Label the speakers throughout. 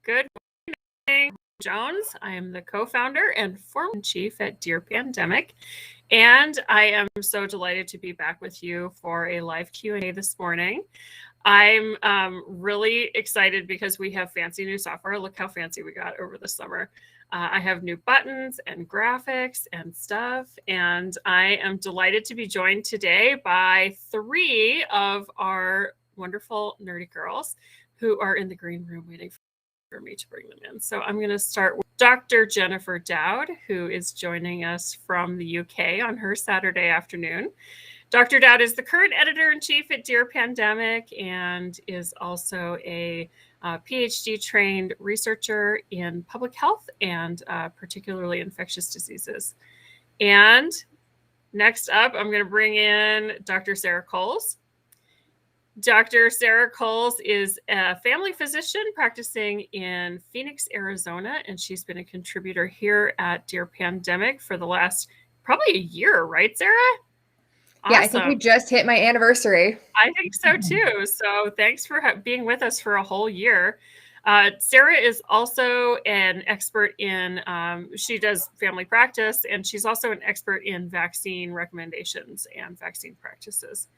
Speaker 1: Good morning, Jones. I am the co-founder and former chief at Dear Pandemic, and I am so delighted to be back with you for a live Q&A this morning. I'm really excited because we have fancy new software. Look how fancy we got over the summer. I have new buttons and graphics and stuff, and I am delighted to be joined today by 3 of our wonderful nerdy girls who are in the green room waiting for me to bring them in. So I'm going to start with Dr. Jennifer Dowd, who is joining us from the UK on her Saturday afternoon. Dr. Dowd is the current editor-in-chief at Dear Pandemic and is also a PhD-trained researcher in public health and particularly infectious diseases. And next up, I'm going to bring in Dr. Sarah Coles. Dr. Sarah Coles is a family physician practicing in Phoenix, Arizona, and she's been a contributor here at Dear Pandemic for the last probably a year, right, Sarah?
Speaker 2: Awesome. Yeah, I think we just hit my anniversary.
Speaker 1: I think so too. So thanks for being with us for a whole year. Sarah is also an expert in, she does family practice, and she's also an expert in vaccine recommendations and vaccine practices.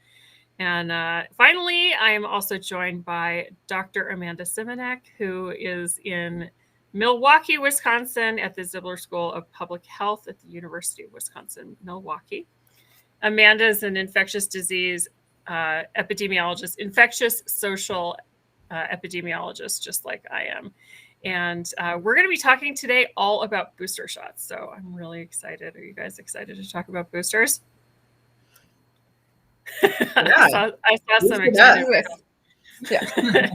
Speaker 1: And finally, I am also joined by Dr. Amanda Simonek, who is in Milwaukee, Wisconsin at the Zibler School of Public Health at the University of Wisconsin-Milwaukee. Amanda is an infectious disease epidemiologist, infectious social epidemiologist, just like I am. And we're going to be talking today all about booster shots. So I'm really excited. Are you guys excited to talk about boosters?
Speaker 2: Yeah.
Speaker 1: I saw some excitement. Yeah.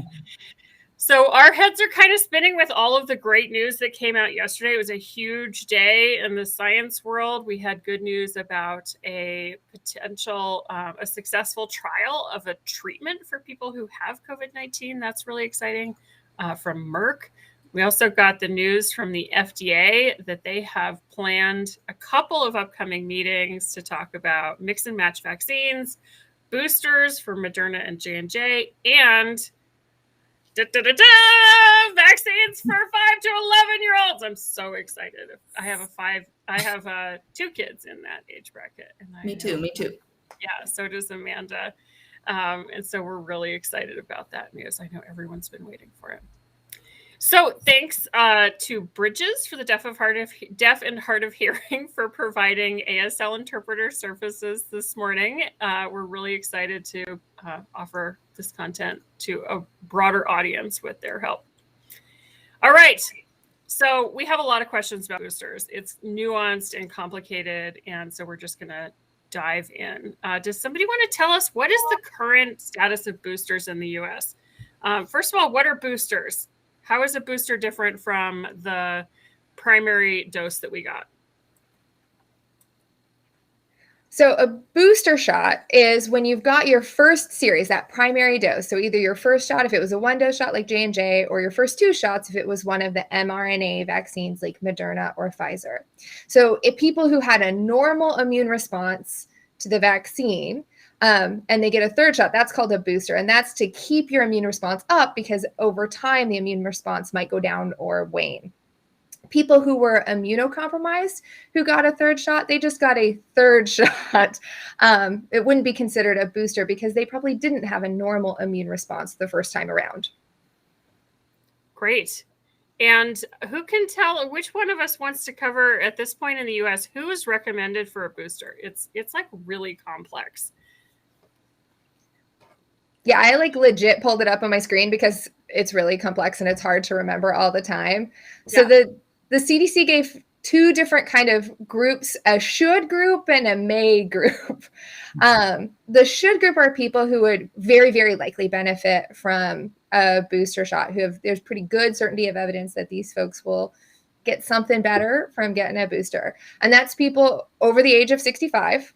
Speaker 1: So our heads are kind of spinning with all of the great news that came out yesterday. It was a huge day in the science world. We had good news about a potential, a successful trial of a treatment for people who have COVID-19. That's really exciting from Merck. We also got the news from the FDA that they have planned a couple of upcoming meetings to talk about mix and match vaccines, boosters for Moderna and J&J, and vaccines for 5 to 11-year-olds. I'm so excited. I have 2 kids in that age bracket. And
Speaker 3: Me too.
Speaker 1: Yeah, so does Amanda. And so we're really excited about that news. I know everyone's been waiting for it. So thanks to Bridges for the deaf and hard of hearing for providing ASL interpreter services this morning. We're really excited to offer this content to a broader audience with their help. All right. So we have a lot of questions about boosters. It's nuanced and complicated, and so we're just going to dive in. Does somebody want to tell us what is the current status of boosters in the U.S.? First of all, what are boosters? How is a booster different from the primary dose that we got?
Speaker 2: So a booster shot is when you've got your first series, that primary dose. So either your first shot, if it was a 1-dose shot like J&J, or your first 2 shots, if it was one of the mRNA vaccines like Moderna or Pfizer. So if people who had a normal immune response to the vaccine, and they get a 3rd shot, that's called a booster. And that's to keep your immune response up because over time, the immune response might go down or wane. People who were immunocompromised who got a 3rd shot, they just got a 3rd shot. It wouldn't be considered a booster because they probably didn't have a normal immune response the first time around.
Speaker 1: Great. And who can tell which one of us wants to cover at this point in the US, who is recommended for a booster? It's like really complex.
Speaker 2: Yeah, I legit pulled it up on my screen because it's really complex and it's hard to remember all the time. So yeah. The CDC gave 2 different kind of groups, a should group and a may group. The should group are people who would very, very likely benefit from a booster shot, there's pretty good certainty of evidence that these folks will get something better from getting a booster. And that's people over the age of 65.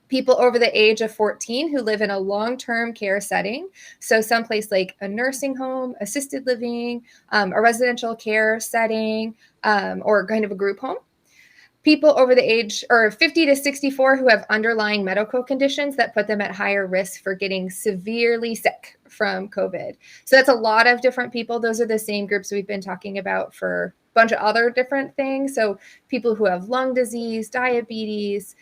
Speaker 2: People over the age of 14 who live in a long-term care setting. So someplace like a nursing home, assisted living, a residential care setting, or kind of a group home. People over the age or 50 to 64 who have underlying medical conditions that put them at higher risk for getting severely sick from COVID. So that's a lot of different people. Those are the same groups we've been talking about for a bunch of other different things. So people who have lung disease, diabetes,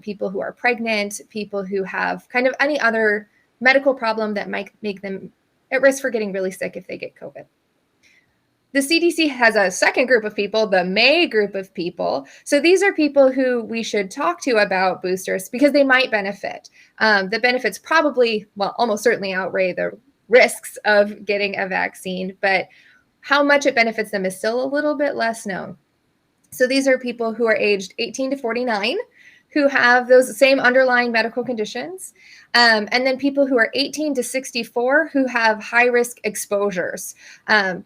Speaker 2: people who are pregnant, people who have kind of any other medical problem that might make them at risk for getting really sick if they get COVID. The CDC has a second group of people, the May group of people. So these are people who we should talk to about boosters because they might benefit. The benefits probably, well, almost certainly outweigh the risks of getting a vaccine, but how much it benefits them is still a little bit less known. So these are people who are aged 18 to 49, who have those same underlying medical conditions. And then people who are 18 to 64 who have high risk exposures,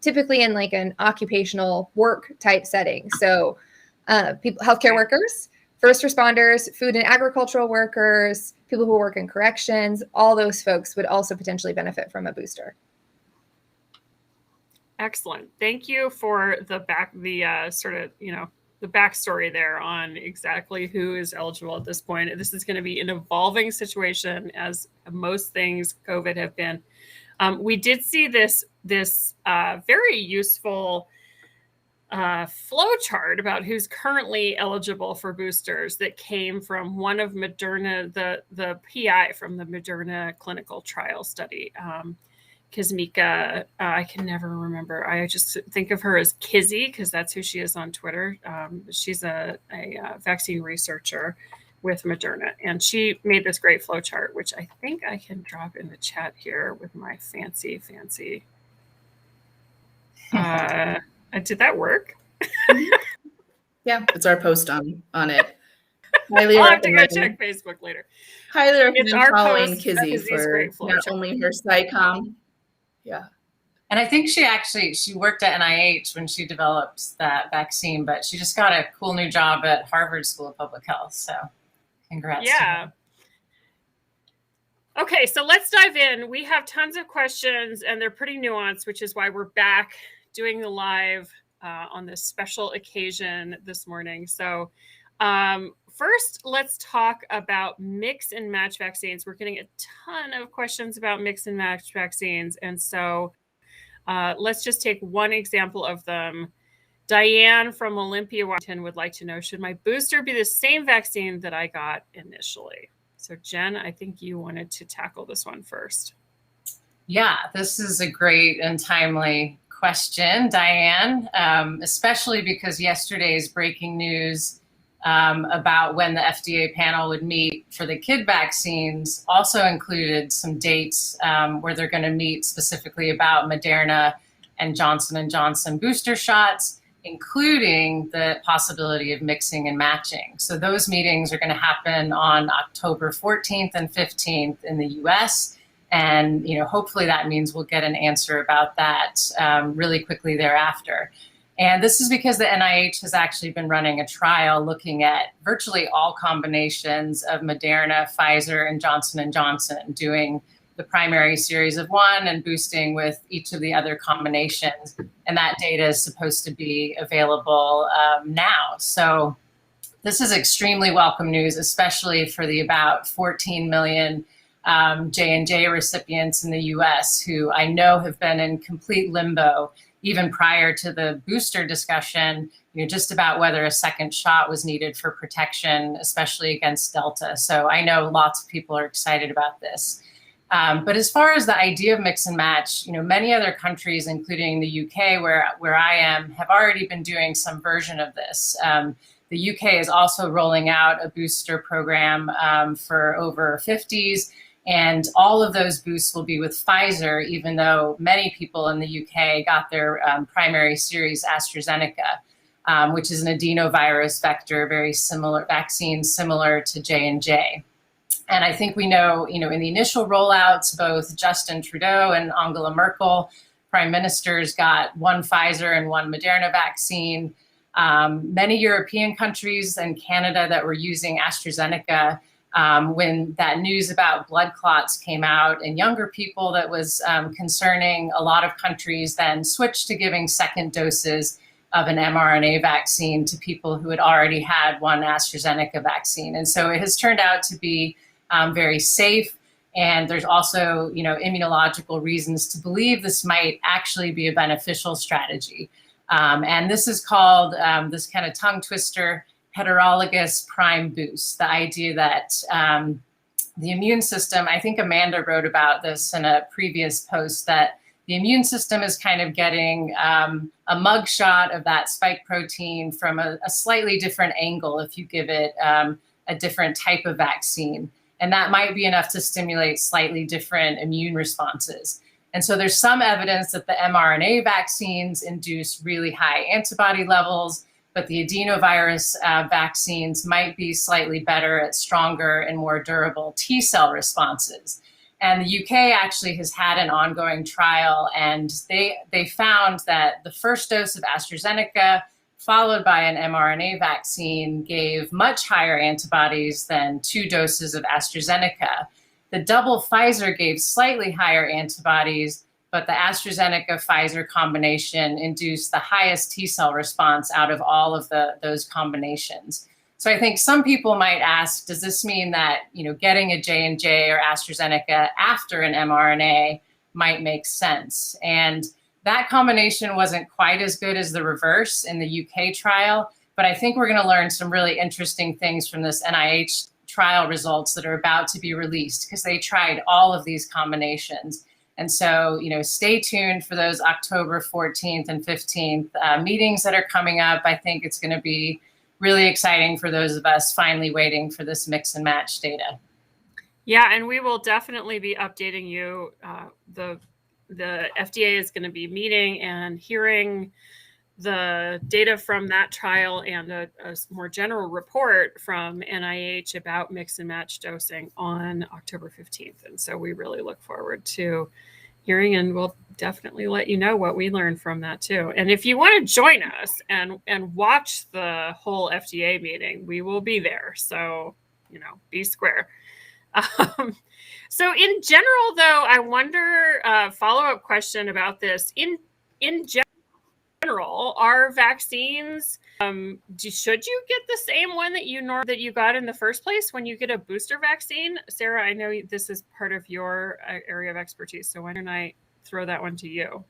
Speaker 2: typically in like an occupational work type setting. So healthcare workers, first responders, food and agricultural workers, people who work in corrections, all those folks would also potentially benefit from a booster.
Speaker 1: Excellent. Thank you for the the backstory there on exactly who is eligible at this point. This is going to be an evolving situation, as most things COVID have been. We did see this very useful flow chart about who's currently eligible for boosters that came from one of Moderna, the PI from the Moderna clinical trial study. Kizmika, I can never remember. I just think of her as Kizzy because that's who she is on Twitter. She's a vaccine researcher with Moderna, and she made this great flow chart, which I think I can drop in the chat here with my fancy. Did that work?
Speaker 3: Yeah, it's our post on it.
Speaker 1: I'll have to go check Facebook later.
Speaker 3: Highly recommend following Kizzy
Speaker 1: Kizzy's
Speaker 3: for not only her SciComm. Yeah.
Speaker 4: And I think she worked at NIH when she developed that vaccine, but she just got a cool new job at Harvard School of Public Health. So congrats.
Speaker 1: Yeah. Okay, so let's dive in. We have tons of questions and they're pretty nuanced, which is why we're back doing the live on this special occasion this morning. So first, let's talk about mix and match vaccines. We're getting a ton of questions about mix and match vaccines. And so let's just take one example of them. Diane from Olympia, Washington would like to know, should my booster be the same vaccine that I got initially? So Jen, I think you wanted to tackle this one first.
Speaker 4: Yeah, this is a great and timely question, Diane, especially because yesterday's breaking news about when the FDA panel would meet for the kid vaccines also included some dates where they're going to meet specifically about Moderna and Johnson & Johnson booster shots, including the possibility of mixing and matching. So those meetings are going to happen on October 14th and 15th in the US. And hopefully that means we'll get an answer about that really quickly thereafter. And this is because the NIH has actually been running a trial looking at virtually all combinations of Moderna, Pfizer, and Johnson & Johnson, doing the primary series of one and boosting with each of the other combinations. And that data is supposed to be available now. So this is extremely welcome news, especially for the about 14 million J&J recipients in the US who I know have been in complete limbo even prior to the booster discussion, just about whether a second shot was needed for protection, especially against Delta. So I know lots of people are excited about this. But as far as the idea of mix and match, many other countries, including the UK, where I am, have already been doing some version of this. The UK is also rolling out a booster program for over 50s. And all of those boosts will be with Pfizer, even though many people in the UK got their primary series AstraZeneca, which is an adenovirus vector, very similar vaccine, similar to J&J. And I think we know, in the initial rollouts, both Justin Trudeau and Angela Merkel, prime ministers, got one Pfizer and one Moderna vaccine. Many European countries and Canada that were using AstraZeneca, when that news about blood clots came out in younger people that was concerning, a lot of countries then switched to giving second doses of an mRNA vaccine to people who had already had one AstraZeneca vaccine. And so it has turned out to be very safe And there's also, immunological reasons to believe this might actually be a beneficial strategy. And this is called this kind of tongue twister, heterologous prime boost. The idea that the immune system, I think Amanda wrote about this in a previous post, that the immune system is kind of getting a mugshot of that spike protein from a slightly different angle if you give it a different type of vaccine. And that might be enough to stimulate slightly different immune responses. And so there's some evidence that the mRNA vaccines induce really high antibody levels, but the adenovirus vaccines might be slightly better at stronger and more durable T cell responses. And the UK actually has had an ongoing trial, and they found that the first dose of AstraZeneca followed by an mRNA vaccine gave much higher antibodies than 2 doses of AstraZeneca. The double Pfizer gave slightly higher antibodies, but the AstraZeneca-Pfizer combination induced the highest T cell response out of all of those combinations. So I think some people might ask, does this mean that getting a J&J or AstraZeneca after an mRNA might make sense? And that combination wasn't quite as good as the reverse in the UK trial, but I think we're going to learn some really interesting things from this NIH trial results that are about to be released, because they tried all of these combinations. And so, stay tuned for those October 14th and 15th meetings that are coming up. I think it's going to be really exciting for those of us finally waiting for this mix and match data.
Speaker 1: Yeah, and we will definitely be updating you. The FDA is going to be meeting and hearing the data from that trial and a more general report from NIH about mix and match dosing on October 15th. And so we really look forward to hearing, and we'll definitely let you know what we learned from that too. And if you want to join us and watch the whole FDA meeting, we will be there. So, be square. So in general, though, I wonder, follow-up question about this. In general, are vaccines, should you get the same one that you got in the first place when you get a booster vaccine? Sarah, I know this is part of your area of expertise, so why don't I throw that one to you?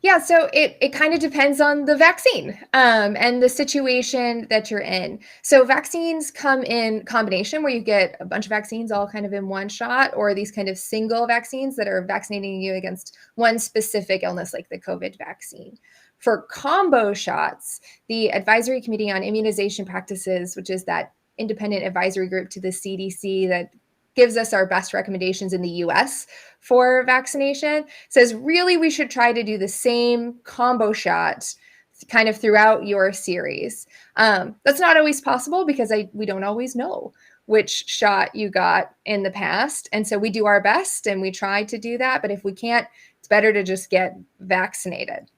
Speaker 2: Yeah, so it kind of depends on the vaccine and the situation that you're in. So vaccines come in combination where you get a bunch of vaccines all kind of in one shot, or these kind of single vaccines that are vaccinating you against one specific illness like the COVID vaccine. For combo shots, the Advisory Committee on Immunization Practices, which is that independent advisory group to the CDC that gives us our best recommendations in the US for vaccination, says really we should try to do the same combo shot kind of throughout your series. That's not always possible because we don't always know which shot you got in the past. And so we do our best and we try to do that. But if we can't, it's better to just get vaccinated.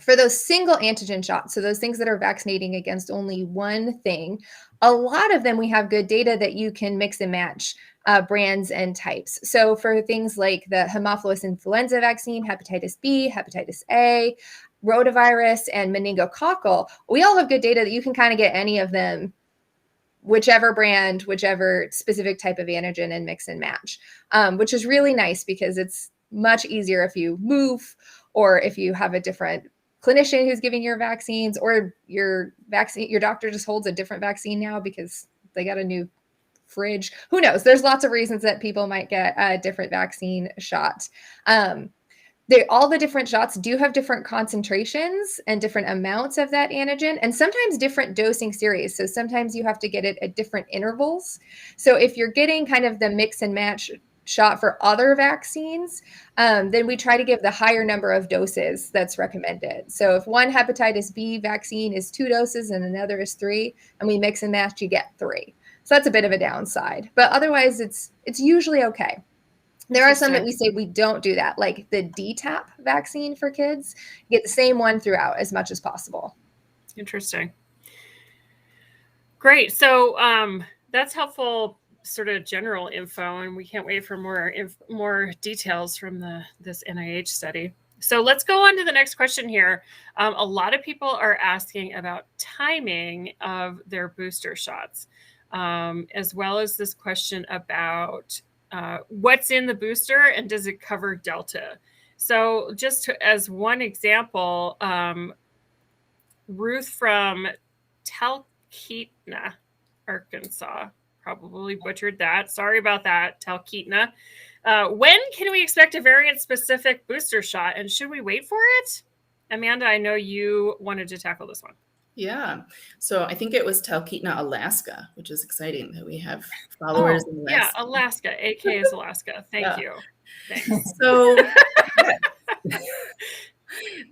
Speaker 2: For those single antigen shots, so those things that are vaccinating against only one thing, a lot of them we have good data that you can mix and match brands and types. So for things like the Haemophilus influenza vaccine, hepatitis B, hepatitis A, rotavirus, and meningococcal, we all have good data that you can kind of get any of them, whichever brand, whichever specific type of antigen, and mix and match, which is really nice because it's much easier if you move or if you have a different clinician who's giving your vaccines, or your doctor just holds a different vaccine now because they got a new fridge. Who knows? There's lots of reasons that people might get a different vaccine shot. All the different shots do have different concentrations and different amounts of that antigen, and sometimes different dosing series. So sometimes you have to get it at different intervals. So if you're getting kind of the mix and match shot for other vaccines, then we try to give the higher number of doses that's recommended. So if one hepatitis B vaccine is 2 doses and another is 3, and we mix and match, you get 3. So that's a bit of a downside, but otherwise it's usually okay. There are some that we say we don't do that, like the DTaP vaccine for kids. You get the same one throughout as much as possible.
Speaker 1: Interesting. Great. So that's helpful sort of general info, and we can't wait for more details from this NIH study. So let's go on to the next question here. A lot of people are asking about timing of their booster shots, as well as this question about what's in the booster and does it cover Delta? So just as one example, Ruth from Talkeetna, Arkansas, probably butchered that. Sorry about that, Talkeetna. When can we expect a variant-specific booster shot, and should we wait for it? Amanda, I know you wanted to tackle this one.
Speaker 3: Yeah. So I think it was Talkeetna, Alaska, which is exciting that we have followers in Alaska.
Speaker 1: Yeah, Alaska. AK is Alaska. Thank you. Thanks.
Speaker 3: So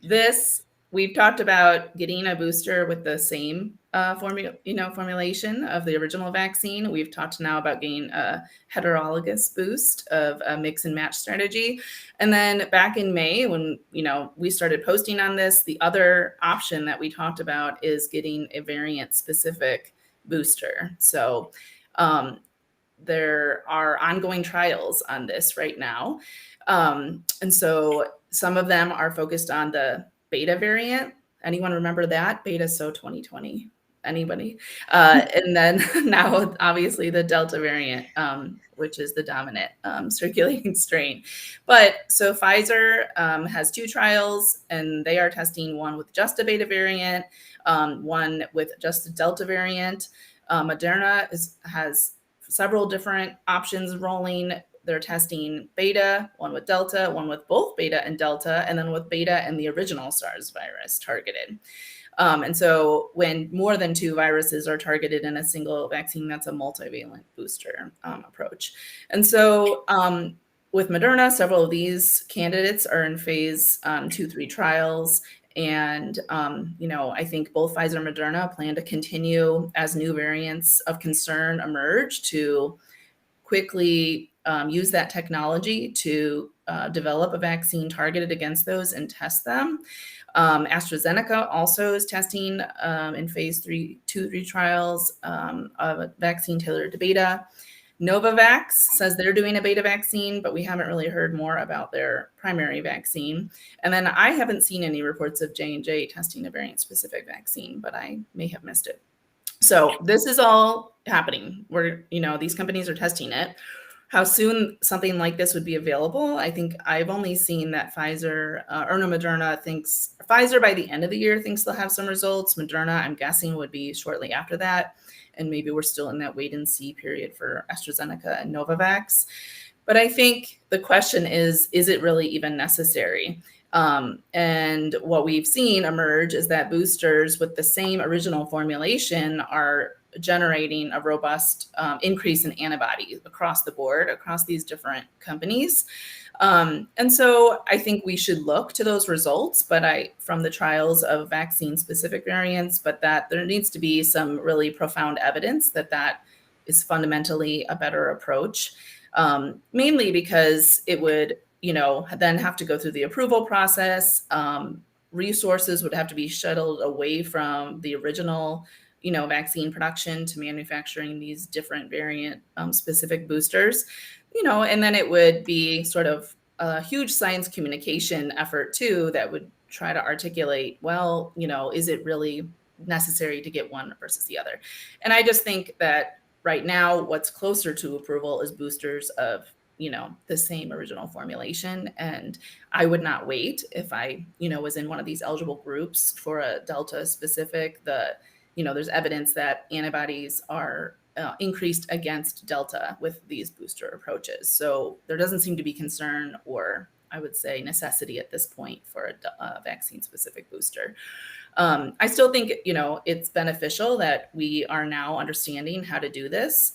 Speaker 3: this, we've talked about getting a booster with the same formulation of the original vaccine. We've talked now about getting a heterologous boost of a mix and match strategy. And then back in May, when we started posting on this, the other option that we talked about is getting a variant specific booster. So there are ongoing trials on this right now. And so some of them are focused on the beta variant. Anyone remember that? Beta so 2020. Anybody? And then now, obviously, the Delta variant, which is the dominant circulating strain. But so Pfizer has 2 trials, and they are testing one with just a beta variant, one with just a Delta variant. Moderna has several different options rolling. They're testing beta, one with Delta, one with both beta and Delta, and then with beta and the original SARS virus targeted. And so when more than 2 viruses are targeted in a single vaccine, that's a multivalent booster approach. And so with Moderna, several of these candidates are in phase 2-3 trials. And, I think both Pfizer and Moderna plan to continue as new variants of concern emerge to quickly use that technology to develop a vaccine targeted against those and test them. AstraZeneca also is testing in phase 2-3 trials of a vaccine tailored to beta. Novavax says they're doing a beta vaccine, but we haven't really heard more about their primary vaccine. And then I haven't seen any reports of J&J testing a variant-specific vaccine, but I may have missed it. So this is all happening where, these companies are testing it. How soon something like this would be available, I think I've only seen that Moderna thinks, Pfizer by the end of the year thinks they'll have some results. Moderna, I'm guessing, would be shortly after that. And maybe we're still in that wait and see period for AstraZeneca and Novavax. But I think the question is it really even necessary? And what we've seen emerge is that boosters with the same original formulation are generating a robust increase in antibodies across the board, across these different companies. And so I think we should look to those results, from the trials of vaccine-specific variants, but that there needs to be some really profound evidence that is fundamentally a better approach, mainly because it would, then have to go through the approval process. Resources would have to be shuttled away from the original vaccine production to manufacturing these different variant specific boosters, and then it would be sort of a huge science communication effort too, that would try to articulate, well, is it really necessary to get one versus the other? And I just think that right now, what's closer to approval is boosters of, the same original formulation. And I would not wait if I, was in one of these eligible groups for a Delta specific. There's evidence that antibodies are increased against Delta with these booster approaches. So there doesn't seem to be concern, or I would say necessity at this point, for a vaccine-specific booster. I still think, it's beneficial that we are now understanding how to do this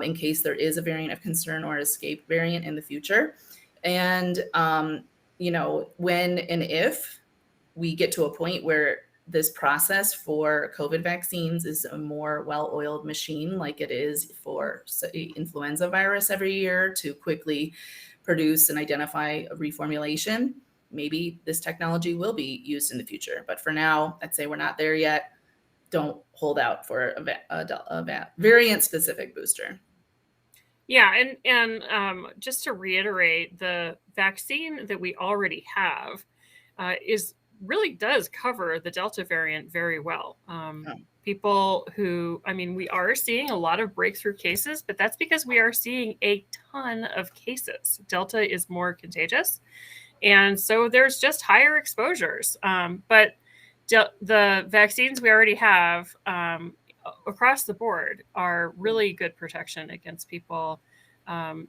Speaker 3: in case there is a variant of concern or escape variant in the future. And, when and if we get to a point where this process for COVID vaccines is a more well-oiled machine, like it is for, say, influenza virus every year, to quickly produce and identify a reformulation, maybe this technology will be used in the future. But for now, I'd say we're not there yet. Don't hold out for a variant-specific booster.
Speaker 1: Yeah, and just to reiterate, the vaccine that we already have is really does cover the Delta variant very well. People who, I mean, we are seeing a lot of breakthrough cases, but that's because we are seeing a ton of cases. Delta is more contagious. And so there's just higher exposures. But the vaccines we already have across the board are really good protection against people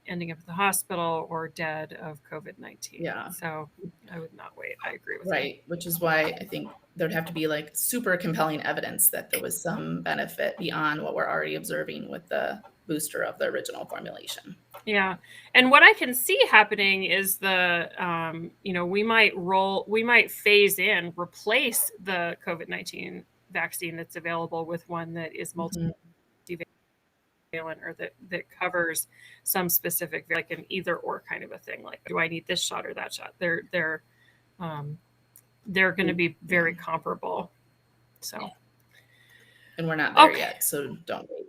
Speaker 1: ending up at the hospital or dead of COVID-19.
Speaker 3: Yeah.
Speaker 1: So I would not wait. I agree with
Speaker 3: Right. Which is why I think there'd have to be like super compelling evidence that there was some benefit beyond what we're already observing with the booster of the original formulation.
Speaker 1: Yeah. And what I can see happening is we might phase in, replace the COVID-19 vaccine that's available with one that is multivalent or that covers some specific, like an either or kind of a thing. Like, do I need this shot or that shot? They're going to be very comparable. So,
Speaker 3: and we're not there yet, so don't wait.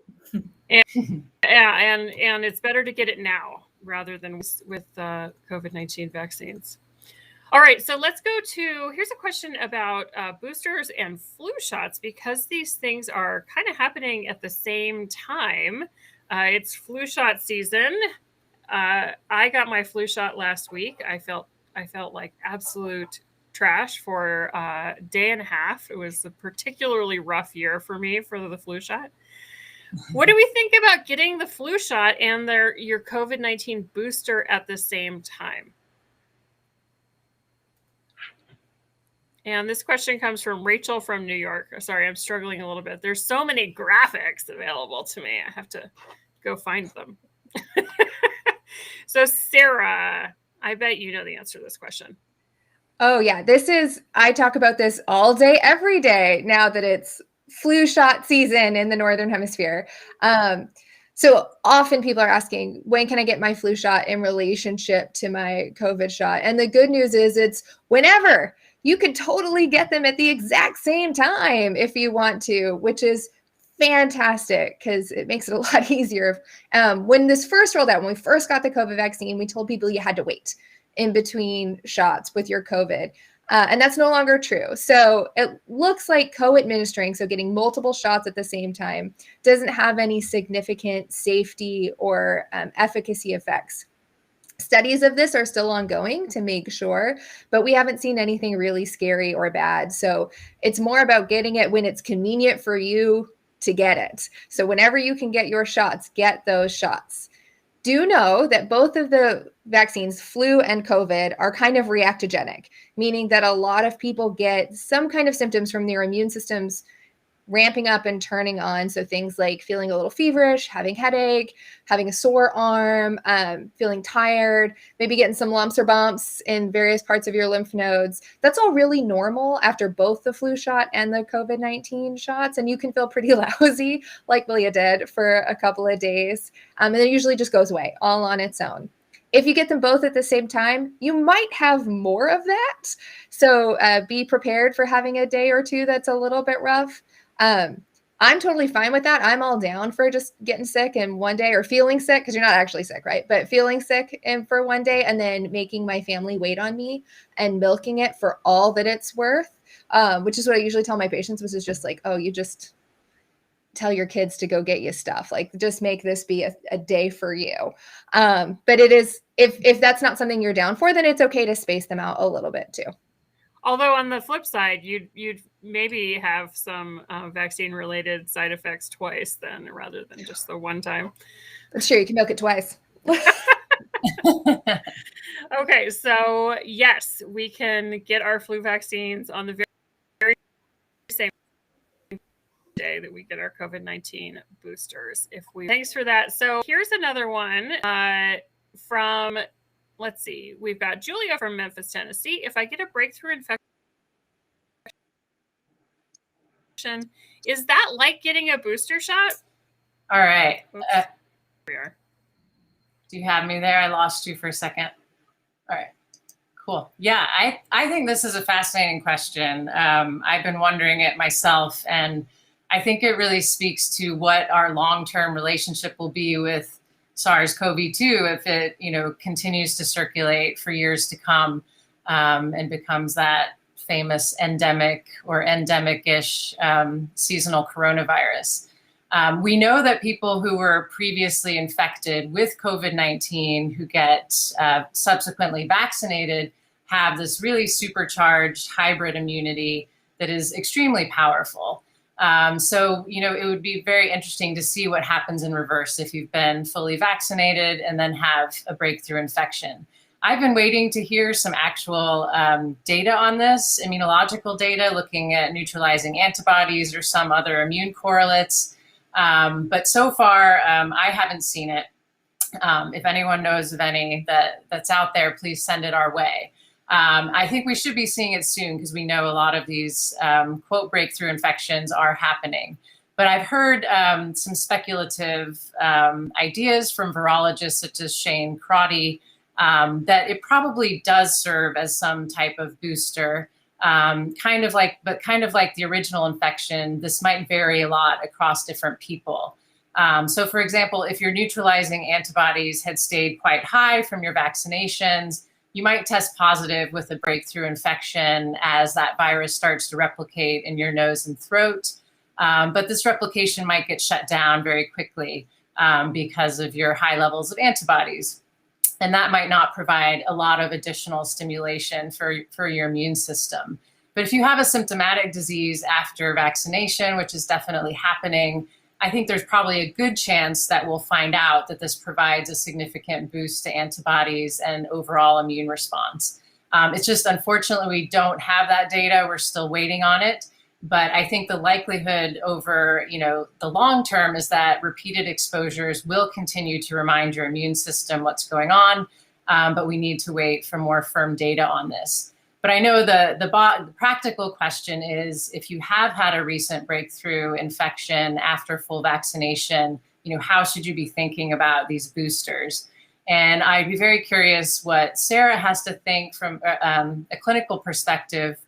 Speaker 1: and it's better to get it now rather than with COVID-19 vaccines. All right, so let's go to, here's a question about boosters and flu shots, because these things are kind of happening at the same time. It's flu shot season. I got my flu shot last week. I felt like absolute trash for a day and a half. It was a particularly rough year for me for the flu shot. What do we think about getting the flu shot and your COVID-19 booster at the same time? And this question comes from Rachel from New York. Sorry, I'm struggling a little bit. There's so many graphics available to me. I have to go find them. So Sarah, I bet you know the answer to this question.
Speaker 2: Oh yeah, I talk about this all day, every day now that it's flu shot season in the Northern Hemisphere. So often people are asking, when can I get my flu shot in relationship to my COVID shot? And the good news is it's whenever. You could totally get them at the exact same time if you want to, which is fantastic because it makes it a lot easier. When this first rolled out, when we first got the COVID vaccine, we told people you had to wait in between shots with your COVID. And that's no longer true. So it looks like co-administering, so getting multiple shots at the same time, doesn't have any significant safety or efficacy effects. Studies of this are still ongoing to make sure, but we haven't seen anything really scary or bad. So it's more about getting it when it's convenient for you to get it. So whenever you can get your shots, get those shots. Do know that both of the vaccines, flu and COVID, are kind of reactogenic, meaning that a lot of people get some kind of symptoms from their immune systems ramping up and turning on. So things like feeling a little feverish, having headache, having a sore arm, feeling tired, maybe getting some lumps or bumps in various parts of your lymph nodes. That's all really normal after both the flu shot and the COVID-19 shots. And you can feel pretty lousy, like Malia did, for a couple of days. And it usually just goes away all on its own. If you get them both at the same time, you might have more of that. So be prepared for having a day or two that's a little bit rough. I'm totally fine with that. I'm all down for just getting sick in one day, or feeling sick, because you're not actually sick, right? But feeling sick for one day and then making my family wait on me and milking it for all that it's worth, which is what I usually tell my patients, which is just like, oh, you just tell your kids to go get you stuff. Like, just make this be a day for you. But it is, if that's not something you're down for, then it's okay to space them out a little bit too.
Speaker 1: Although on the flip side, you'd maybe have some vaccine-related side effects twice then, rather than just the one time.
Speaker 2: That's true. You can milk it twice.
Speaker 1: Okay, so yes, we can get our flu vaccines on the very same day that we get our COVID-19 boosters. Thanks for that. So here's another one from. Let's see. We've got Julia from Memphis, Tennessee. If I get a breakthrough infection, is that like getting a booster shot?
Speaker 4: All right.
Speaker 1: Here we are.
Speaker 4: Do you have me there? I lost you for a second. All right. Cool. Yeah, I think this is a fascinating question. I've been wondering it myself, and I think it really speaks to what our long-term relationship will be with SARS-CoV-2 if it, continues to circulate for years to come, and becomes that famous endemic or endemic-ish seasonal coronavirus. We know that people who were previously infected with COVID-19 who get subsequently vaccinated have this really supercharged hybrid immunity that is extremely powerful. So, it would be very interesting to see what happens in reverse if you've been fully vaccinated and then have a breakthrough infection. I've been waiting to hear some actual data on this, immunological data, looking at neutralizing antibodies or some other immune correlates. But so far, I haven't seen it. If anyone knows of any that's out there, please send it our way. I think we should be seeing it soon because we know a lot of these, quote, breakthrough infections are happening. But I've heard some speculative ideas from virologists such as Shane Crotty that it probably does serve as some type of booster. Kind of like the original infection, this might vary a lot across different people. So for example, if your neutralizing antibodies had stayed quite high from your vaccinations, you might test positive with a breakthrough infection as that virus starts to replicate in your nose and throat. But this replication might get shut down very quickly because of your high levels of antibodies. And that might not provide a lot of additional stimulation for your immune system. But if you have a symptomatic disease after vaccination, which is definitely happening, I think there's probably a good chance that we'll find out that this provides a significant boost to antibodies and overall immune response. It's just, unfortunately, we don't have that data. We're still waiting on it. But I think the likelihood over, the long term is that repeated exposures will continue to remind your immune system what's going on. But we need to wait for more firm data on this. But I know the practical question is, if you have had a recent breakthrough infection after full vaccination, how should you be thinking about these boosters? And I'd be very curious what Sarah has to think from a clinical perspective.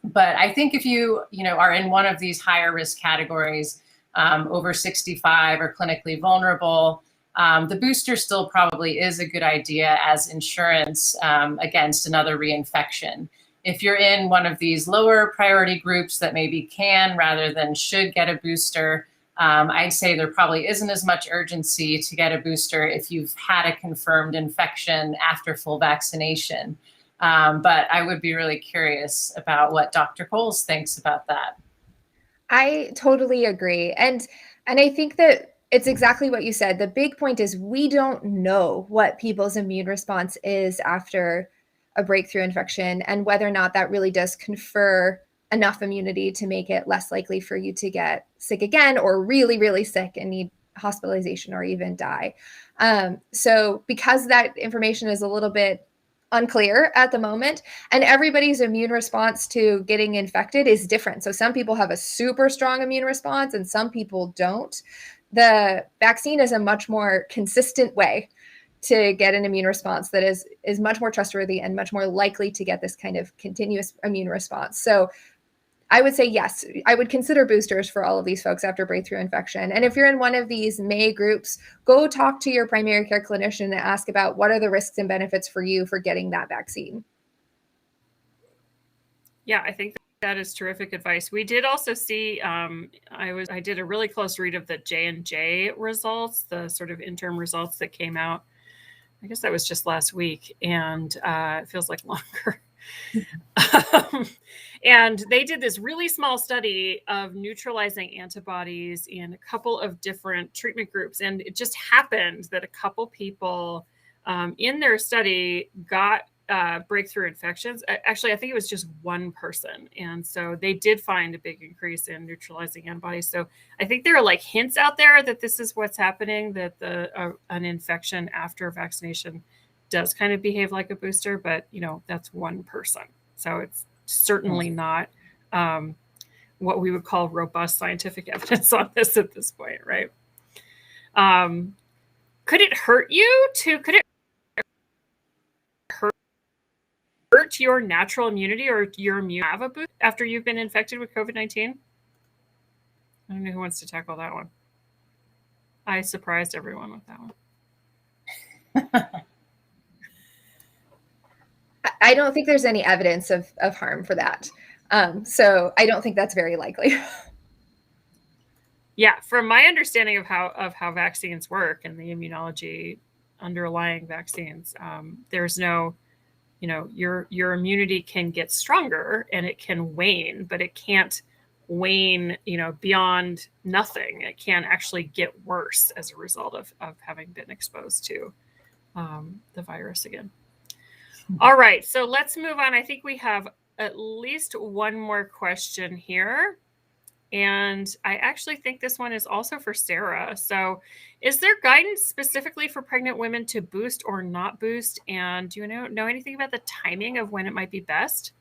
Speaker 4: But I think if you are in one of these higher risk categories, over 65 or clinically vulnerable, the booster still probably is a good idea as insurance against another reinfection. If you're in one of these lower priority groups that maybe can rather than should get a booster, I'd say there probably isn't as much urgency to get a booster if you've had a confirmed infection after full vaccination. But I would be really curious about what Dr. Coles thinks about that.
Speaker 2: I totally agree. And I think that it's exactly what you said. The big point is we don't know what people's immune response is after a breakthrough infection and whether or not that really does confer enough immunity to make it less likely for you to get sick again or really, really sick and need hospitalization or even die. So because that information is a little bit unclear at the moment, and everybody's immune response to getting infected is different. So some people have a super strong immune response and some people don't. The vaccine is a much more consistent way to get an immune response that is much more trustworthy and much more likely to get this kind of continuous immune response. So I would say, yes, I would consider boosters for all of these folks after breakthrough infection. And if you're in one of these May groups, go talk to your primary care clinician and ask about what are the risks and benefits for you for getting that vaccine.
Speaker 1: Yeah, I think that is terrific advice. We did also see, I did a really close read of the J&J results, the sort of interim results that came out. I guess that was just last week, and it feels like longer. And they did this really small study of neutralizing antibodies in a couple of different treatment groups. And it just happened that a couple people in their study got breakthrough infections. Actually, I think it was just one person. And so they did find a big increase in neutralizing antibodies. So I think there are like hints out there that this is what's happening, that an infection after vaccination does kind of behave like a booster, but that's one person. So it's certainly not what we would call robust scientific evidence on this at this point, right? Could it hurt you could it hurt your natural immunity or your immune have a boost after you've been infected with COVID-19? I don't know who wants to tackle that one. I surprised everyone with that one.
Speaker 2: I don't think there's any evidence of harm for that. So I don't think that's very likely.
Speaker 1: Yeah, from my understanding of how vaccines work and the immunology underlying vaccines, there's no, your immunity can get stronger and it can wane, but it can't wane, beyond nothing. It can actually get worse as a result of having been exposed to the virus again. All right, so let's move on. I think we have at least one more question here. And I actually think this one is also for Sarah. So, is there guidance specifically for pregnant women to boost or not boost? And do you know anything about the timing of when it might be best?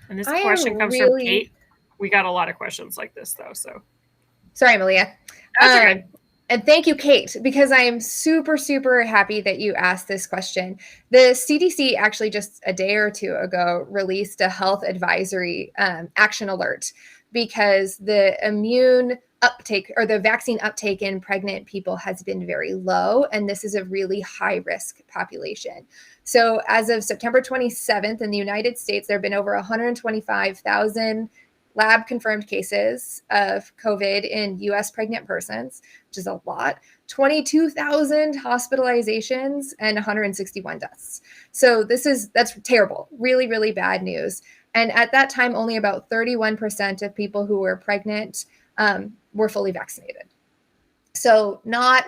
Speaker 1: And this question comes from Kate. We got a lot of questions like this, though. So,
Speaker 2: sorry, Malia.
Speaker 1: That's okay.
Speaker 2: And thank you, Kate, because I am super, super happy that you asked this question. The CDC actually just a day or two ago released a health advisory action alert because the immune uptake or the vaccine uptake in pregnant people has been very low. And this is a really high risk population. So as of September 27th in the United States, there have been over 125,000 lab confirmed cases of COVID in US pregnant persons, which is a lot, 22,000 hospitalizations and 161 deaths. So that's terrible, really, really bad news. And at that time, only about 31% of people who were pregnant were fully vaccinated. So not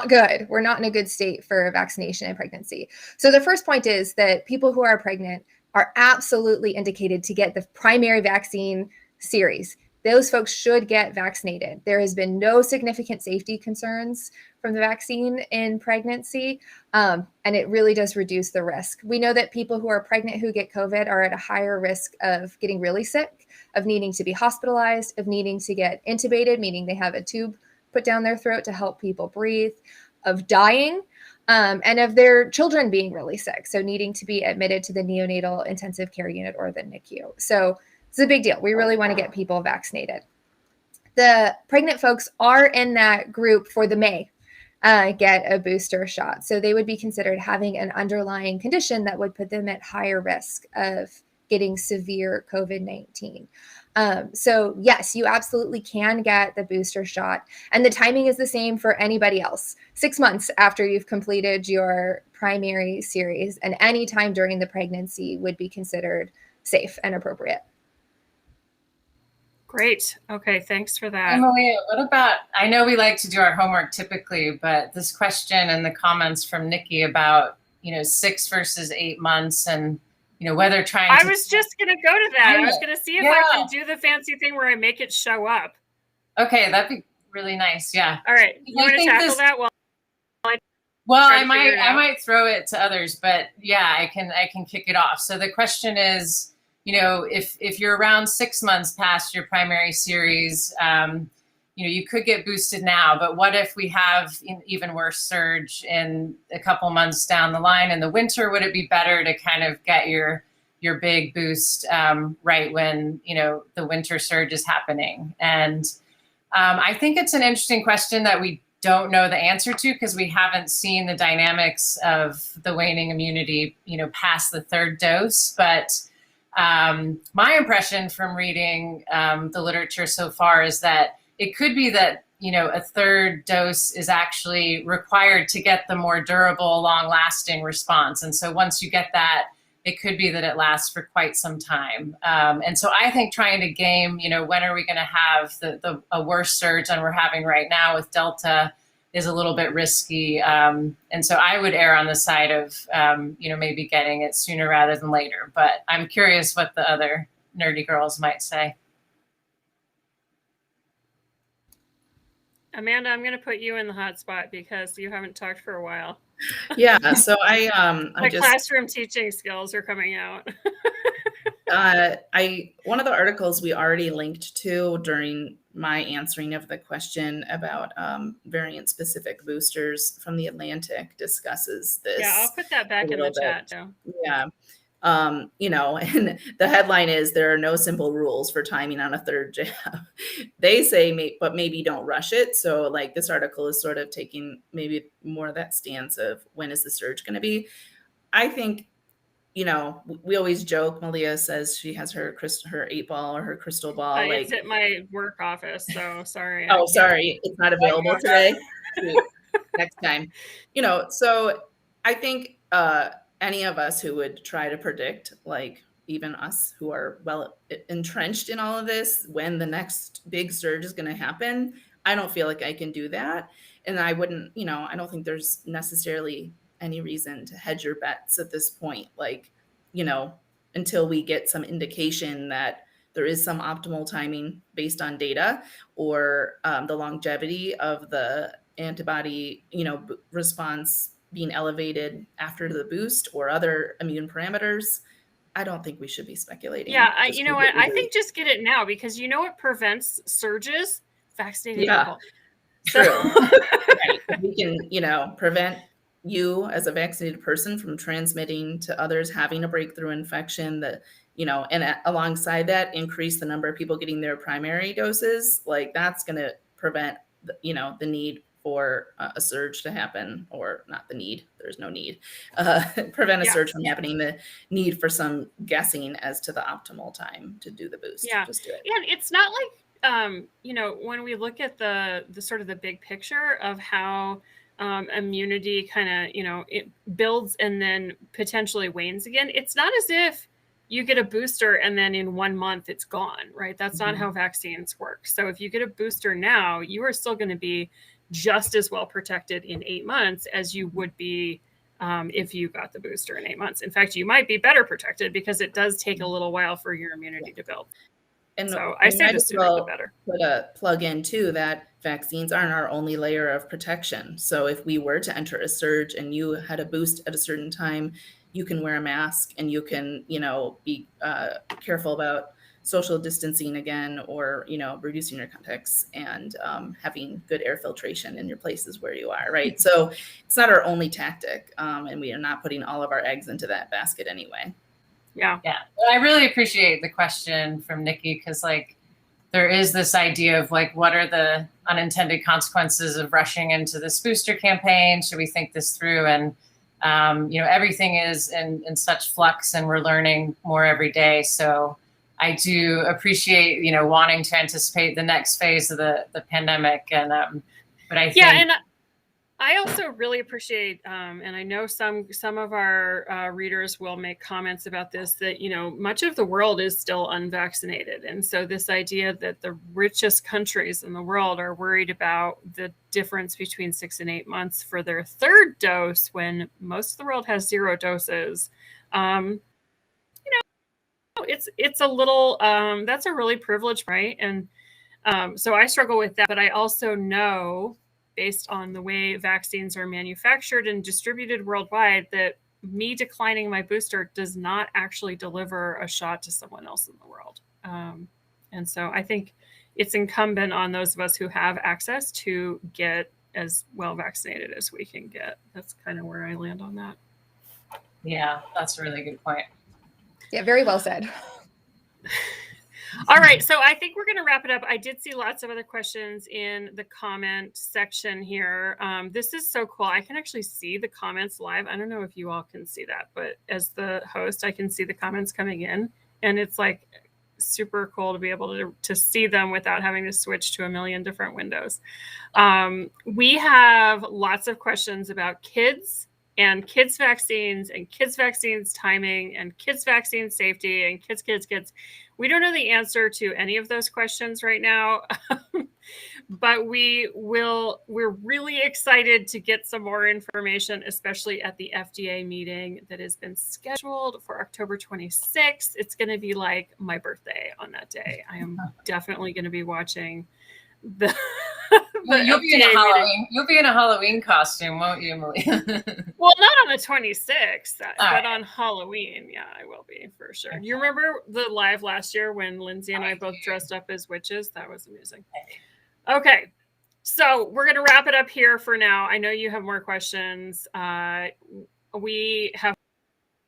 Speaker 2: good. We're not in a good state for vaccination and pregnancy. So the first point is that people who are pregnant are absolutely indicated to get the primary vaccine series. Those folks should get vaccinated. There has been no significant safety concerns from the vaccine in pregnancy, and it really does reduce the risk. We know that people who are pregnant who get COVID are at a higher risk of getting really sick, of needing to be hospitalized, of needing to get intubated, meaning they have a tube put down their throat to help people breathe, of dying, and of their children being really sick, so needing to be admitted to the neonatal intensive care unit or the NICU. So it's a big deal. We really want to get people vaccinated. The pregnant folks are in that group for the May get a booster shot. So they would be considered having an underlying condition that would put them at higher risk of getting severe COVID-19. So yes, you absolutely can get the booster shot. And the timing is the same for anybody else. 6 months after you've completed your primary series, and any time during the pregnancy would be considered safe and appropriate.
Speaker 1: Great. Okay, thanks for that.
Speaker 4: Emily, what about, I know we like to do our homework typically, but this question and the comments from Nikki about, 6 versus 8 months and, whether trying
Speaker 1: I was just going to go to that. I was going to see if I can do the fancy thing where I make it show up.
Speaker 4: Okay, that'd be really nice. Yeah.
Speaker 1: All right. You want to tackle that?
Speaker 4: Well, I might throw it to others, but yeah, I can kick it off. So the question is, if you're around 6 months past your primary series, you could get boosted now, but what if we have an even worse surge in a couple months down the line in the winter? Would it be better to kind of get your big boost right when, the winter surge is happening? And I think it's an interesting question that we don't know the answer to because we haven't seen the dynamics of the waning immunity, past the third dose. But my impression from reading the literature so far is that it could be that, a third dose is actually required to get the more durable, long-lasting response. And so once you get that, it could be that it lasts for quite some time. And so I think trying to game, when are we going to have a worse surge than we're having right now with Delta is a little bit risky. And so I would err on the side of, maybe getting it sooner rather than later. But I'm curious what the other nerdy girls might say.
Speaker 1: Amanda, I'm going to put you in the hot spot because you haven't talked for a while.
Speaker 3: Yeah, so
Speaker 1: My classroom teaching skills are coming out.
Speaker 3: One of the articles we already linked to during my answering of the question about variant specific boosters from the Atlantic discusses this.
Speaker 1: Yeah, I'll put that back in the chat too.
Speaker 3: Yeah. And the headline is there are no simple rules for timing on a third jab. They say, but maybe don't rush it. So like this article is sort of taking maybe more of that stance of when is the surge going to be? I think you know, we always joke. Malia says she has her 8-ball or her crystal ball.
Speaker 1: It's at my work office, so sorry.
Speaker 3: Oh, sorry, it's not available today. Next time, you know. So I think any of us who would try to predict, like even us who are well entrenched in all of this, when the next big surge is going to happen, I don't feel like I can do that, and I wouldn't. You know, I don't think there's necessarily any reason to hedge your bets at this point. Like, you know, until we get some indication that there is some optimal timing based on data, or the longevity of the antibody, you know, response being elevated after the boost, or other immune parameters. I don't think we should be speculating.
Speaker 1: Yeah, you know what? I think just get it now, because you know what prevents surges? Vaccinated people.
Speaker 3: True. Right. We can, you know, prevent you as a vaccinated person from transmitting to others, having a breakthrough infection, that, you know, and alongside that, increase the number of people getting their primary doses. Like, that's going to prevent, you know, the need for a surge to happen, or not the need, there's no need, prevent a surge from happening, the need for some guessing as to the optimal time to do the boost.
Speaker 1: Yeah.
Speaker 3: Just do it.
Speaker 1: And it's not like, you know, when we look at the sort of the big picture of how immunity kind of, you know, it builds and then potentially wanes again, it's not as if you get a booster and then in 1 month it's gone, right? That's not how vaccines work. So if you get a booster now, you are still going to be just as well protected in 8 months as you would be if you got the booster in 8 months. In fact, you might be better protected, because it does take a little while for your immunity to build. And so I say the sooner the better.
Speaker 3: Put a plug in too, that vaccines aren't our only layer of protection. So if we were to enter a surge and you had a boost at a certain time, you can wear a mask, and you can, you know, be careful about social distancing again, or, you know, reducing your contacts, and having good air filtration in your places where you are, right? So it's not our only tactic, and we are not putting all of our eggs into that basket anyway.
Speaker 1: Yeah.
Speaker 4: I really appreciate the question from Nikki, because like there is this idea of like, what are the unintended consequences of rushing into this booster campaign? Should we think this through? And you know, everything is in such flux, and we're learning more every day. So I do appreciate, you know, wanting to anticipate the next phase of the pandemic. And but I think,
Speaker 1: and I also really appreciate, and I know some of our readers will make comments about this, that, you know, much of the world is still unvaccinated. And so this idea that the richest countries in the world are worried about the difference between 6 and 8 months for their third dose, when most of the world has 0 doses, you know, it's a little, that's a really privileged, right? And so I struggle with that, but I also know, based on the way vaccines are manufactured and distributed worldwide, that me declining my booster does not actually deliver a shot to someone else in the world. And so I think it's incumbent on those of us who have access to get as well vaccinated as we can get. That's kind of where I land on that.
Speaker 4: Yeah, that's a really good point.
Speaker 2: Yeah, very well said.
Speaker 1: All right, so I think we're going to wrap it up. I did see lots of other questions in the comment section here. This is so cool. I can actually see the comments live. I don't know if you all can see that, but as the host, I can see the comments coming in, and it's like super cool to be able to see them without having to switch to a million different windows. We have lots of questions about kids and kids vaccines and kids vaccines timing and kids vaccine safety and kids. We don't know the answer to any of those questions right now, but we're really excited to get some more information, especially at the FDA meeting that has been scheduled for October 26th. It's going to be like my birthday on that day. I am definitely going to be watching the
Speaker 4: you'll be in a Halloween costume, won't you, Malia?
Speaker 1: Well, not on the 26th, but on Halloween, yeah, I will be for sure. You remember the live last year when Lindsay and I both dressed up as witches? That was amusing. Okay, so we're going to wrap it up here for now. I know you have more questions. We have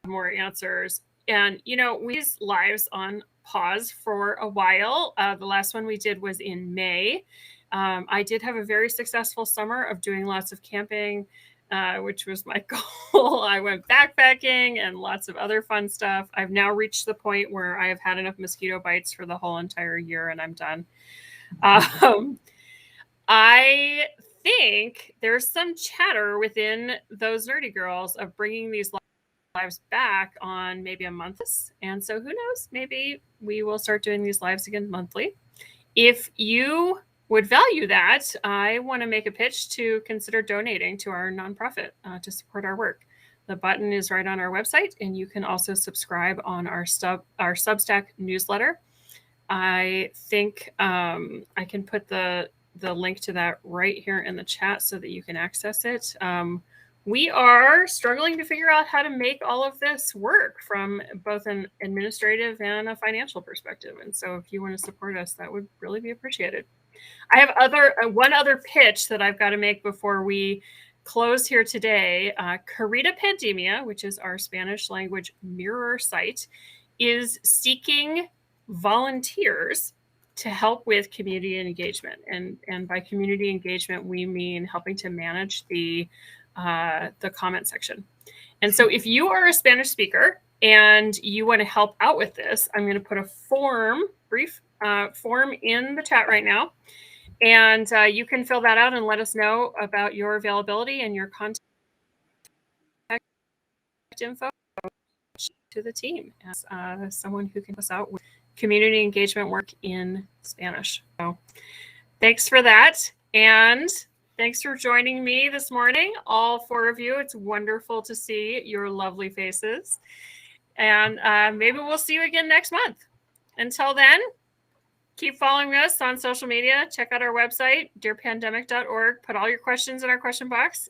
Speaker 1: more answers. And, you know, we use lives on pause for a while. The last one we did was in May. I did have a very successful summer of doing lots of camping which was my goal. I went backpacking and lots of other fun stuff. I've now reached the point where I have had enough mosquito bites for the whole entire year and I'm done. I think there's some chatter within those nerdy girls of bringing these lives back on maybe a month. And so who knows, maybe we will start doing these lives again monthly. If you would value that, I want to make a pitch to consider donating to our nonprofit to support our work. The button is right on our website, and you can also subscribe on our Substack newsletter. I think I can put the link to that right here in the chat so that you can access it. We are struggling to figure out how to make all of this work from both an administrative and a financial perspective. And so if you want to support us, that would really be appreciated. I have one other pitch that I've got to make before we close here today. Carita Pandemia, which is our Spanish language mirror site, is seeking volunteers to help with community engagement. And by community engagement, we mean helping to manage the comment section. And so if you are a Spanish speaker and you want to help out with this, I'm going to put a brief form in the chat right now. And you can fill that out and let us know about your availability and your contact info to the team as someone who can help us out with community engagement work in Spanish. So thanks for that. And thanks for joining me this morning, all four of you. It's wonderful to see your lovely faces. And maybe we'll see you again next month. Until then, keep following us on social media. Check out our website, dearpandemic.org. Put all your questions in our question box.